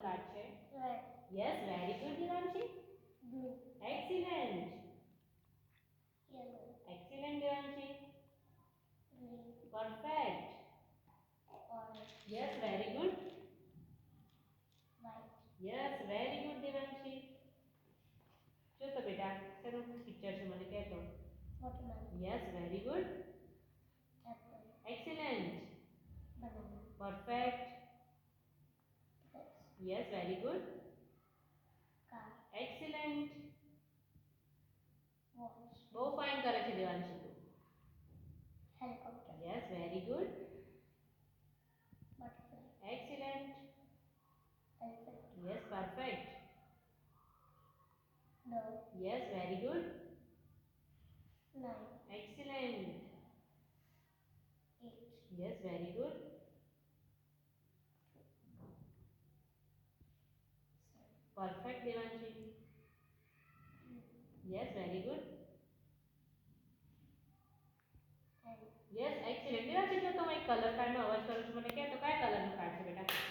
Card છે? Red. Yes, very good Devanshi. Blue. Excellent. Yellow. Excellent Devanshi. Green. Perfect. Orange. Yes, very good. White. Yes, very good Devanshi. જો તો બેટા શેનું picture છે મને કહેતો. Watermelon. Yes, very good. Apple. Excellent. Banana. Perfect. Yes. Yes, very good. Car. Excellent. Watch. બહુ fine કરે છે દેવાંશી તું. Helicopter. Yes, very good. Butterfly. Excellent. Elephant. Yes, perfect. Dog. Yes, very good. Nine. Excellent. Eight. Yes, very good. Seven. Perfect Devanshi. Yes, very good. Ten. Yes, excellent Devanshi. જો તમે colour કાર્ડનો અવાજ કરો છો મને કહે તો કયા કલરનું કાર્ડ છે બેટા?